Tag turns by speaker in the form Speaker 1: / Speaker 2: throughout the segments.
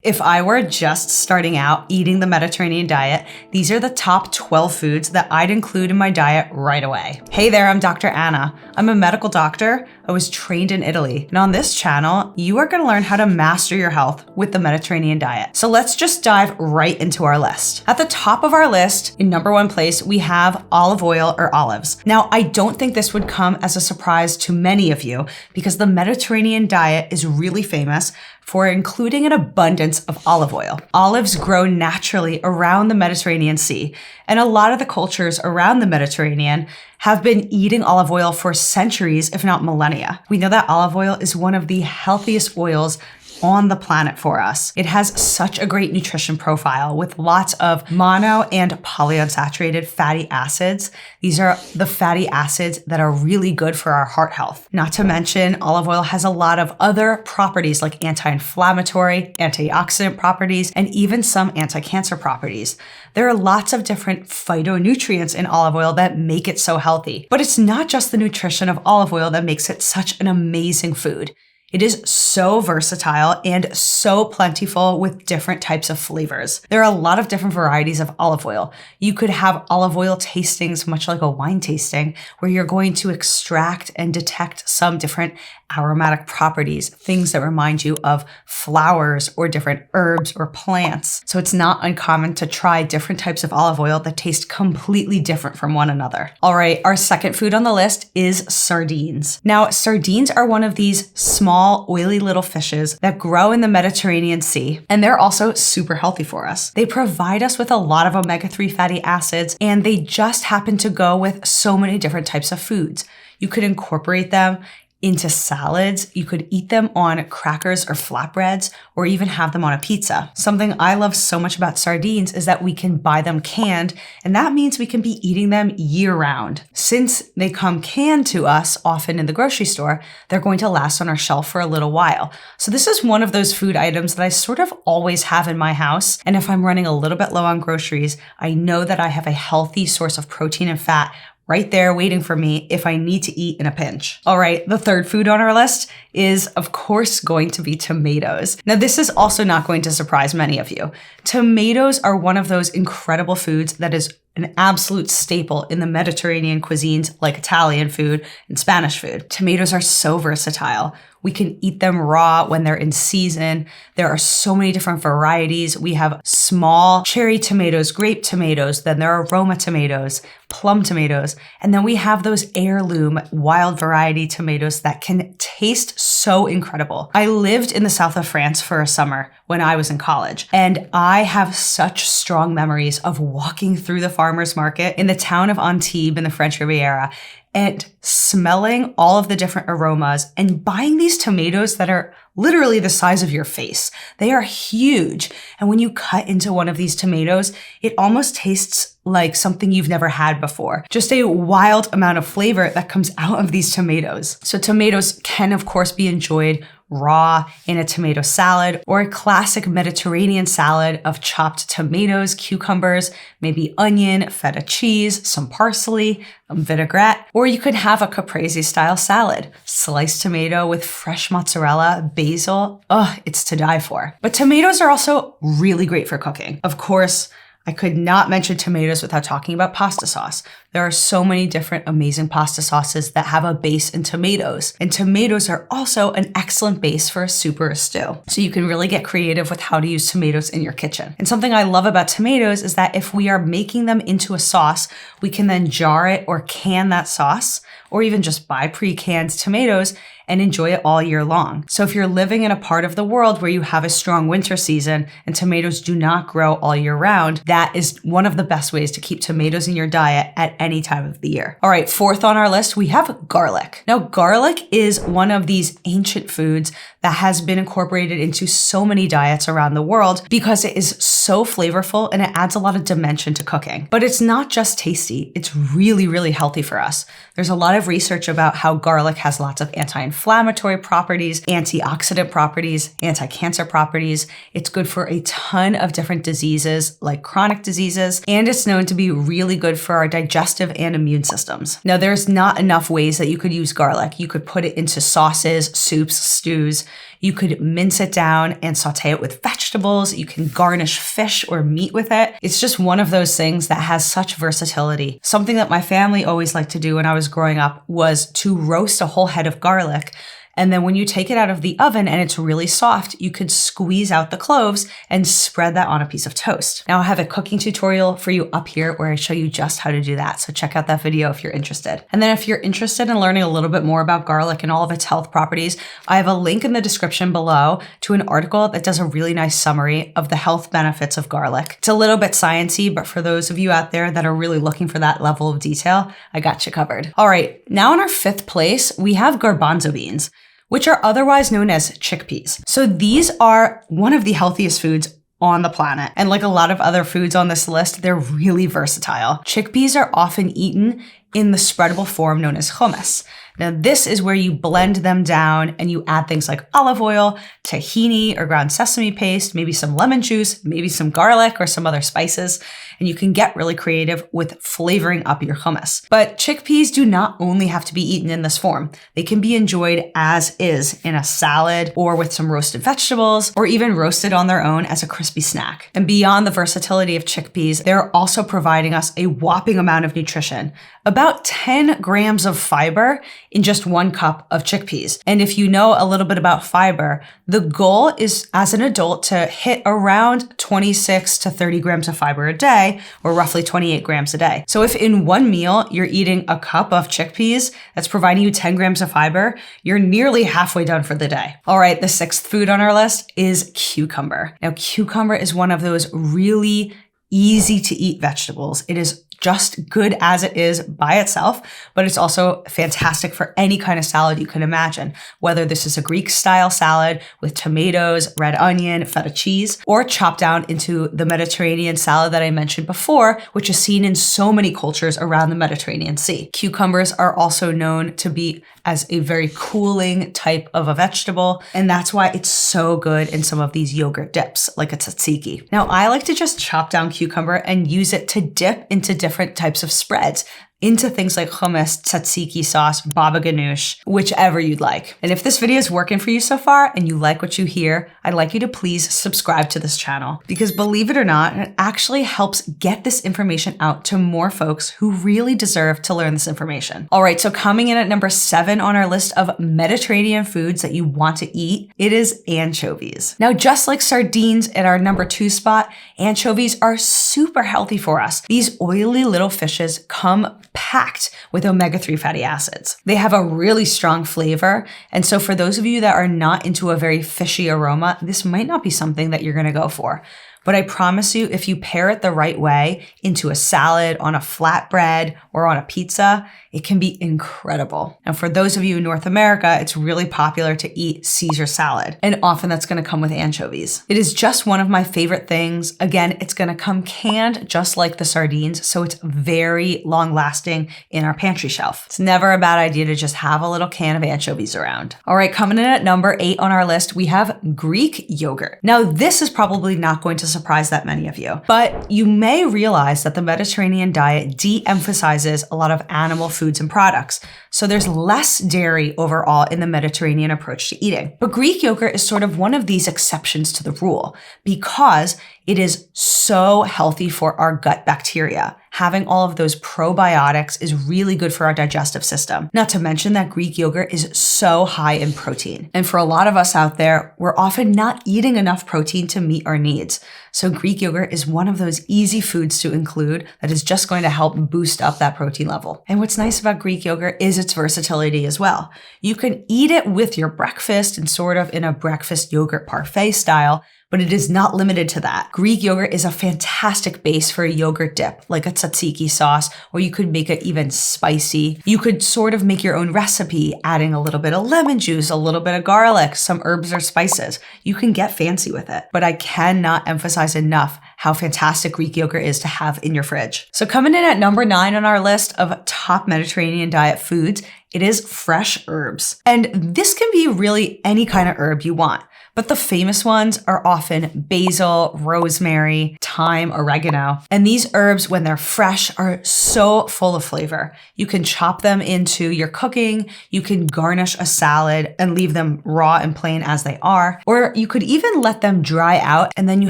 Speaker 1: If I were just starting out eating the Mediterranean diet, these are the top 12 foods that I'd include in my diet right away. Hey there, I'm Dr. Anna. I'm a medical doctor. I was trained in Italy. And on this channel, you are going to learn how to master your health with the Mediterranean diet. So let's just dive right into our list. At the top of our list, in number one place, we have olive oil or olives. Now, I don't think this would come as a surprise to many of you because the Mediterranean diet is really famous for including an abundance of olive oil. Olives grow naturally around the Mediterranean Sea, and a lot of the cultures around the Mediterranean have been eating olive oil for centuries, if not millennia. We know that olive oil is one of the healthiest oils on the planet for us. It has such a great nutrition profile with lots of mono and polyunsaturated fatty acids. These are the fatty acids that are really good for our heart health. Not to mention, olive oil has a lot of other properties like anti-inflammatory, antioxidant properties, and even some anti-cancer properties. There are lots of different phytonutrients in olive oil that make it so healthy. But it's not just the nutrition of olive oil that makes it such an amazing food. It is so versatile and so plentiful with different types of flavors. There are a lot of different varieties of olive oil. You could have olive oil tastings, much like a wine tasting, where you're going to extract and detect some different aromatic properties, things that remind you of flowers or different herbs or plants. So it's not uncommon to try different types of olive oil that taste completely different from one another. All right, our second food on the list is sardines. Now, sardines are one of these small, oily little fishes that grow in the Mediterranean Sea, and they're also super healthy for us. They provide us with a lot of omega-3 fatty acids, and they just happen to go with so many different types of foods. You could incorporate them into salads. You could eat them on crackers or flatbreads, or even have them on a pizza. Something I love so much about sardines is that we can buy them canned, and that means we can be eating them year round. Since they come canned to us, often in the grocery store, they're going to last on our shelf for a little while. So this is one of those food items that I sort of always have in my house. And if I'm running a little bit low on groceries, I know that I have a healthy source of protein and fat right there waiting for me if I need to eat in a pinch. All right, the third food on our list is, of course, going to be tomatoes. Now, this is also not going to surprise many of you. Tomatoes are one of those incredible foods that is an absolute staple in the Mediterranean cuisines like Italian food and Spanish food. Tomatoes are so versatile. We can eat them raw when they're in season. There are so many different varieties. We have small cherry tomatoes, grape tomatoes, then there are Roma tomatoes, plum tomatoes, and then we have those heirloom wild variety tomatoes that can taste so incredible. I lived in the south of France for a summer when I was in college, and I have such strong memories of walking through the farmer's market in the town of Antibes in the French Riviera and smelling all of the different aromas and buying these tomatoes that are literally the size of your face. They are huge. And when you cut into one of these tomatoes, it almost tastes like something you've never had before. Just a wild amount of flavor that comes out of these tomatoes. So tomatoes can, of course, be enjoyed raw in a tomato salad or a classic Mediterranean salad of chopped tomatoes, cucumbers, maybe onion, feta cheese, some parsley, vinaigrette, or you could have a caprese style salad, sliced tomato with fresh mozzarella, basil. It's to die for. But tomatoes are also really great for cooking. Of course, I could not mention tomatoes without talking about pasta sauce. There are so many different amazing pasta sauces that have a base in tomatoes. And tomatoes are also an excellent base for a soup or a stew. So you can really get creative with how to use tomatoes in your kitchen. And something I love about tomatoes is that if we are making them into a sauce, we can then jar it or can that sauce, or even just buy pre-canned tomatoes and enjoy it all year long. So if you're living in a part of the world where you have a strong winter season and tomatoes do not grow all year round, that is one of the best ways to keep tomatoes in your diet at any time of the year. All right, fourth on our list, we have garlic. Now, garlic is one of these ancient foods that has been incorporated into so many diets around the world because it is so flavorful and it adds a lot of dimension to cooking. But it's not just tasty, it's really, really healthy for us. There's a lot of research about how garlic has lots of anti-inflammatory properties, antioxidant properties, anti-cancer properties. It's good for a ton of different diseases like chronic diseases, and it's known to be really good for our digestive and immune systems. Now, there's not enough ways that you could use garlic. You could put it into sauces, soups, stews. You could mince it down and saute it with vegetables. You can garnish fish or meat with it. It's just one of those things that has such versatility. Something that my family always liked to do when I was growing up was to roast a whole head of garlic. And then when you take it out of the oven and it's really soft, you could squeeze out the cloves and spread that on a piece of toast. Now I have a cooking tutorial for you up here where I show you just how to do that. So check out that video if you're interested. And then if you're interested in learning a little bit more about garlic and all of its health properties, I have a link in the description below to an article that does a really nice summary of the health benefits of garlic. It's a little bit sciencey, but for those of you out there that are really looking for that level of detail, I got you covered. All right, now in our 5th place, we have garbanzo beans, which are otherwise known as chickpeas. So these are one of the healthiest foods on the planet. And like a lot of other foods on this list, they're really versatile. Chickpeas are often eaten in the spreadable form known as hummus. Now, this is where you blend them down and you add things like olive oil, tahini or ground sesame paste, maybe some lemon juice, maybe some garlic or some other spices, and you can get really creative with flavoring up your hummus. But chickpeas do not only have to be eaten in this form. They can be enjoyed as is in a salad or with some roasted vegetables or even roasted on their own as a crispy snack. And beyond the versatility of chickpeas, they're also providing us a whopping amount of nutrition, about 10 grams of fiber in just 1 cup of chickpeas. And if you know a little bit about fiber, the goal is as an adult to hit around 26 to 30 grams of fiber a day, or roughly 28 grams a day. So if in one meal you're eating a cup of chickpeas that's providing you 10 grams of fiber, you're nearly halfway done for the day. All right, the 6th food on our list is cucumber. Now, cucumber is one of those really easy to eat vegetables. It is just good as it is by itself, but it's also fantastic for any kind of salad you can imagine, whether this is a Greek style salad with tomatoes, red onion, feta cheese, or chopped down into the Mediterranean salad that I mentioned before, which is seen in so many cultures around the Mediterranean Sea. Cucumbers are also known to be as a very cooling type of a vegetable, and that's why it's so good in some of these yogurt dips, like a tzatziki. Now, I like to just chop down cucumber and use it to dip into different types of spreads, into things like hummus, tzatziki sauce, baba ganoush, whichever you'd like. And if this video is working for you so far and you like what you hear, I'd like you to please subscribe to this channel, because believe it or not, it actually helps get this information out to more folks who really deserve to learn this information. All right, so coming in at number 7 on our list of Mediterranean foods that you want to eat, it is anchovies. Now, just like sardines at our number 2 spot, anchovies are super healthy for us. These oily little fishes come packed with omega-3 fatty acids. They have a really strong flavor. And so for those of you that are not into a very fishy aroma, this might not be something that you're going to go for. But I promise you, if you pair it the right way into a salad, on a flatbread, or on a pizza, it can be incredible. And for those of you in North America, it's really popular to eat Caesar salad. And often that's going to come with anchovies. It is just one of my favorite things. Again, it's going to come canned just like the sardines. So it's very long lasting in our pantry shelf. It's never a bad idea to just have a little can of anchovies around. All right, coming in at number 8 on our list, we have Greek yogurt. Now, this is probably not going to surprise that many of you, but you may realize that the Mediterranean diet de-emphasizes a lot of animal foods and products. So there's less dairy overall in the Mediterranean approach to eating. But Greek yogurt is sort of one of these exceptions to the rule because it is so healthy for our gut bacteria. Having all of those probiotics is really good for our digestive system. Not to mention that Greek yogurt is so high in protein. And for a lot of us out there, we're often not eating enough protein to meet our needs. So Greek yogurt is one of those easy foods to include that is just going to help boost up that protein level. And what's nice about Greek yogurt is its versatility as well. You can eat it with your breakfast and sort of in a breakfast yogurt parfait style, but it is not limited to that. Greek yogurt is a fantastic base for a yogurt dip, like a tzatziki sauce, or you could make it even spicy. You could sort of make your own recipe, adding a little bit of lemon juice, a little bit of garlic, some herbs or spices. You can get fancy with it. But I cannot emphasize enough how fantastic Greek yogurt is to have in your fridge. So coming in at number 9 on our list of top Mediterranean diet foods, it is fresh herbs. And this can be really any kind of herb you want. But the famous ones are often basil, rosemary, thyme, thyme, oregano. And these herbs, when they're fresh, are so full of flavor. You can chop them into your cooking, you can garnish a salad and leave them raw and plain as they are, or you could even let them dry out and then you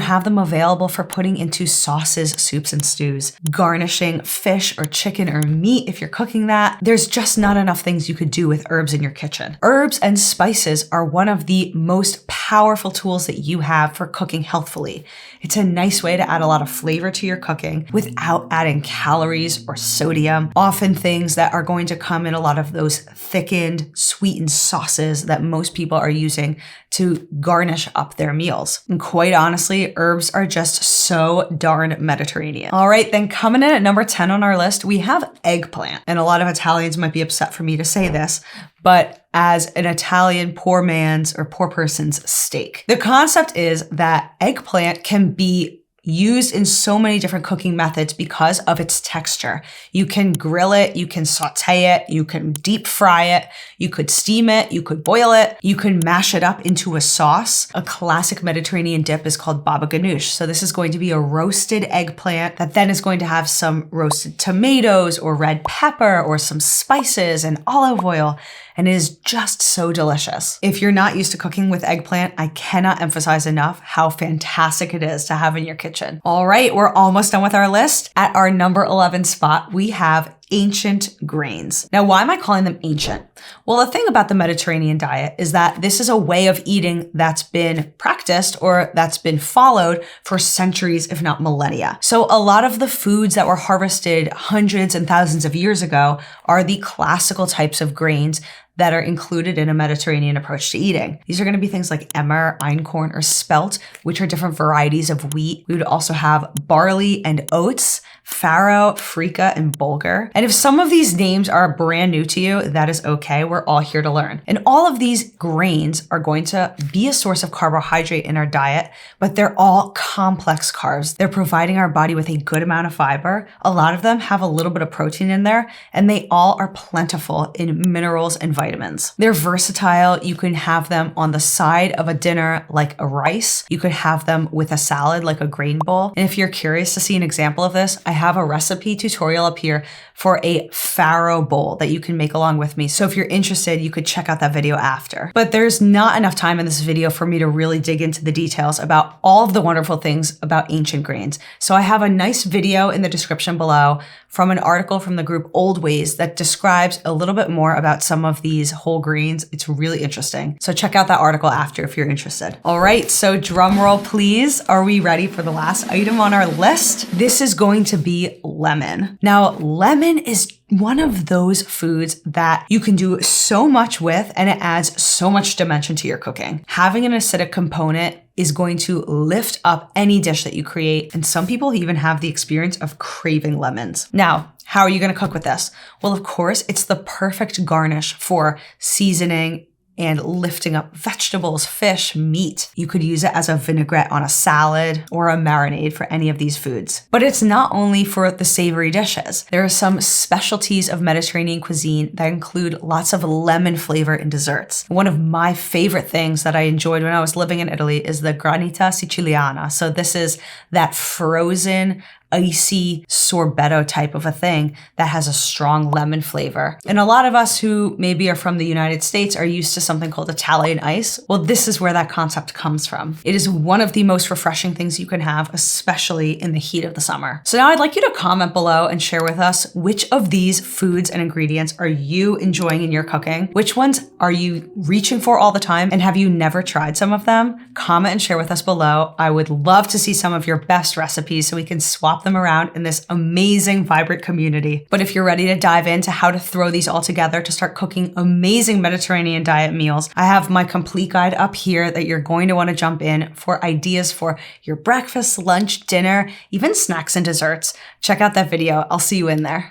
Speaker 1: have them available for putting into sauces, soups, and stews. Garnishing fish or chicken or meat if you're cooking that. There's just not enough things you could do with herbs in your kitchen. Herbs and spices are one of the most powerful tools that you have for cooking healthfully. It's a nice way to add a lot of flavor to your cooking without adding calories or sodium. Often things that are going to come in a lot of those thickened, sweetened sauces that most people are using to garnish up their meals. And quite honestly, herbs are just so darn Mediterranean. All right, then coming in at number 10 on our list, we have eggplant. And a lot of Italians might be upset for me to say this, but as an Italian poor man's or poor person's steak. The concept is that eggplant can be used in so many different cooking methods because of its texture. You can grill it, you can saute it, you can deep fry it, you could steam it, you could boil it, you can mash it up into a sauce. A classic Mediterranean dip is called baba ganoush. So this is going to be a roasted eggplant that then is going to have some roasted tomatoes or red pepper or some spices and olive oil, and it is just so delicious. If you're not used to cooking with eggplant, I cannot emphasize enough how fantastic it is to have in your kitchen. All right, we're almost done with our list. At our number 11 spot, we have ancient grains. Now, why am I calling them ancient? Well, the thing about the Mediterranean diet is that this is a way of eating that's been practiced or that's been followed for centuries, if not millennia. So a lot of the foods that were harvested hundreds and thousands of years ago are the classical types of grains that are included in a Mediterranean approach to eating. These are going to be things like emmer, einkorn, or spelt, which are different varieties of wheat. We would also have barley and oats, farro, freekeh, and bulgur. And if some of these names are brand new to you, that is okay. We're all here to learn. And all of these grains are going to be a source of carbohydrate in our diet, but they're all complex carbs. They're providing our body with a good amount of fiber. A lot of them have a little bit of protein in there, and they all are plentiful in minerals and vitamins. They're versatile. You can have them on the side of a dinner like a rice. You could have them with a salad like a grain bowl. And if you're curious to see an example of this, I have a recipe tutorial up here for a farro bowl that you can make along with me. So if you're interested, you could check out that video after. But there's not enough time in this video for me to really dig into the details about all of the wonderful things about ancient grains. So I have a nice video in the description below from an article from the group Oldways that describes a little bit more about some of these whole grains. It's really interesting. So check out that article after if you're interested. All right, so drum roll please. Are we ready for the last item on our list? This is going to be lemon. Now, lemon is one of those foods that you can do so much with and it adds so much dimension to your cooking. Having an acidic component is going to lift up any dish that you create. And some people even have the experience of craving lemons. Now, how are you going to cook with this? Well, of course, it's the perfect garnish for seasoning and lifting up vegetables, fish, meat. You could use it as a vinaigrette on a salad or a marinade for any of these foods. But it's not only for the savory dishes. There are some specialties of Mediterranean cuisine that include lots of lemon flavor in desserts. One of my favorite things that I enjoyed when I was living in Italy is the granita siciliana. So this is that frozen icy sorbetto type of a thing that has a strong lemon flavor. And a lot of us who maybe are from the United States are used to something called Italian ice. Well, this is where that concept comes from. It is one of the most refreshing things you can have, especially in the heat of the summer. So now I'd like you to comment below and share with us which of these foods and ingredients are you enjoying in your cooking? Which ones are you reaching for all the time? And have you never tried some of them? Comment and share with us below. I would love to see some of your best recipes so we can swap them around in this amazing, vibrant community. But if you're ready to dive into how to throw these all together to start cooking amazing Mediterranean diet meals, I have my complete guide up here that you're going to want to jump in for ideas for your breakfast, lunch, dinner, even snacks and desserts. Check out that video. I'll see you in there.